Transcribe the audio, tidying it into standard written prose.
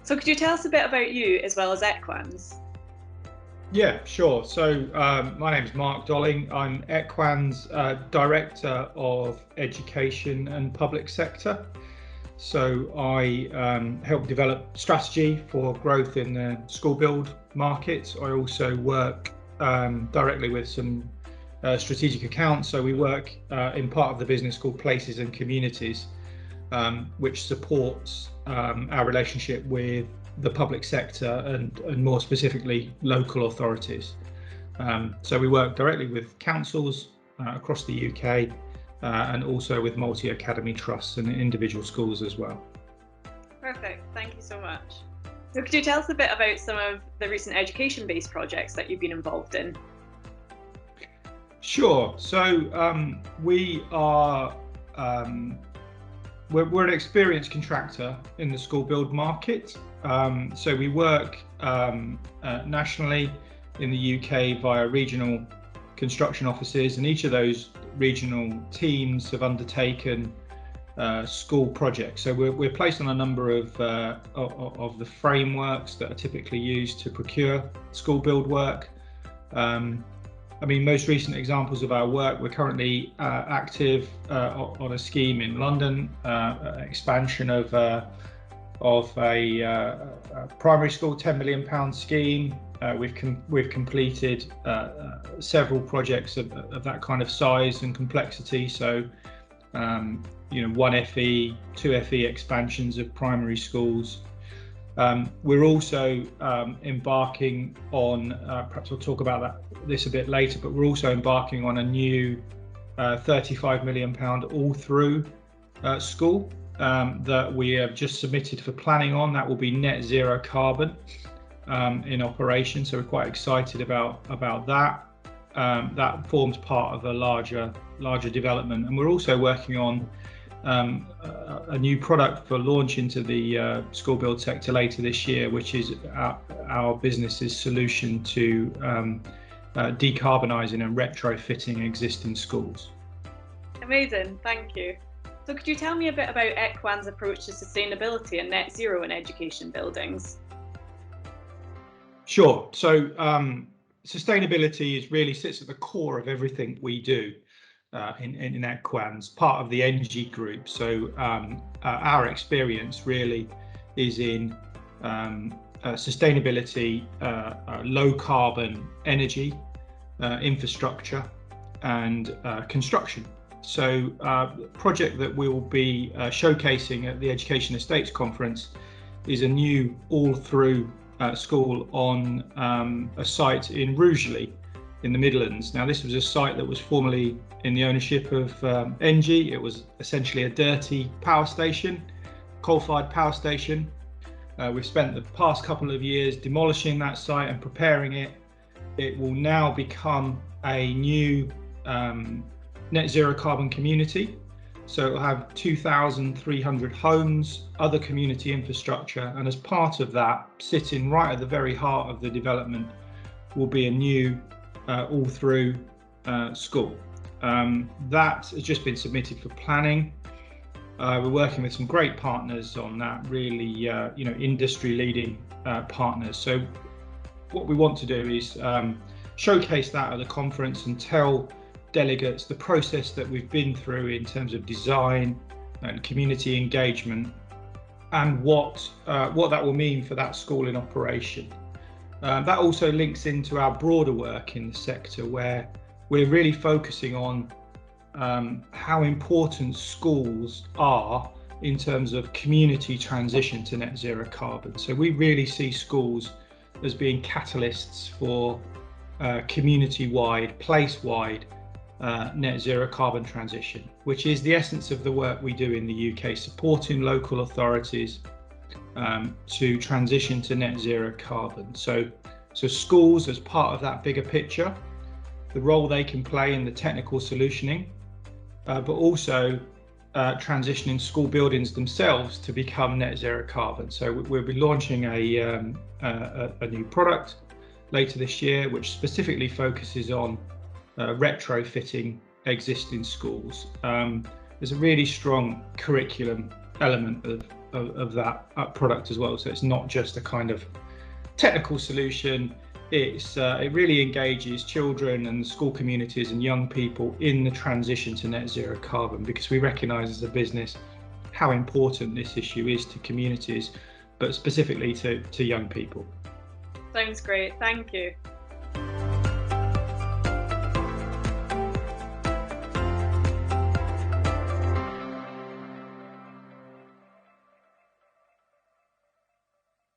So could you tell us a bit about you as well as Equans? Yeah, sure. So my name is Mark Dolling. I'm Equans Director of Education and Public Sector. So I help develop strategy for growth in the school build market. I also work directly with some strategic accounts. So we work in part of the business called Places and Communities, which supports our relationship with the public sector and more specifically local authorities. So we work directly with councils across the UK and also with multi-academy trusts and individual schools as well. Perfect, thank you so much. So could you tell us a bit about some of the recent education-based projects that you've been involved in? Sure. So we're an experienced contractor in the school build market. So we work nationally in the UK via regional construction offices, and each of those regional teams have undertaken school projects. So we're placed on a number of the frameworks that are typically used to procure school build work. Most recent examples of our work, we're currently active on a scheme in London, expansion of a primary school £10 million scheme. We've completed several projects of that kind of size and complexity. So, 1 FE, 2 FE expansions of primary schools. We're also embarking on, perhaps I'll talk about this a bit later, but we're also embarking on a new £35 million all-through school that we have just submitted for planning on. That will be net zero carbon in operation. So we're quite excited about that. That forms part of a larger development. And we're also working on a new product for launch into the school build sector later this year, which is our business's solution to decarbonising and retrofitting existing schools. Amazing, thank you. So could you tell me a bit about Equans' approach to sustainability and net zero in education buildings? Sure. So sustainability really sits at the core of everything we do in Equans, part of the Energy Group. So our experience really is in sustainability, low carbon energy, infrastructure and construction. So the project that we will be showcasing at the Education Estates Conference is a new all-through school on a site in Rugeley in the Midlands. Now, this was a site that was formerly in the ownership of ENGIE. It was essentially a dirty power station, coal-fired power station. We've spent the past couple of years demolishing that site and preparing it. It will now become a new net zero carbon community. So it will have 2,300 homes, other community infrastructure, and as part of that, sitting right at the very heart of the development, will be a new all-through school. That has just been submitted for planning. We're working with some great partners on that, really, industry-leading partners. So what we want to do is showcase that at the conference and tell delegates the process that we've been through in terms of design and community engagement, and what that will mean for that school in operation. That also links into our broader work in the sector, where we're really focusing on how important schools are in terms of community transition to net zero carbon. So we really see schools as being catalysts for community-wide, place-wide net zero carbon transition, which is the essence of the work we do in the UK, supporting local authorities to transition to net zero carbon. So schools, as part of that bigger picture, the role they can play in the technical solutioning, but also transitioning school buildings themselves to become net zero carbon. So we'll be launching a new product later this year, which specifically focuses on retrofitting existing schools. There's a really strong curriculum element of that product as well. So it's not just a kind of technical solution. It really engages children and school communities and young people in the transition to net zero carbon, because we recognise as a business how important this issue is to communities, but specifically to young people. Sounds great, thank you.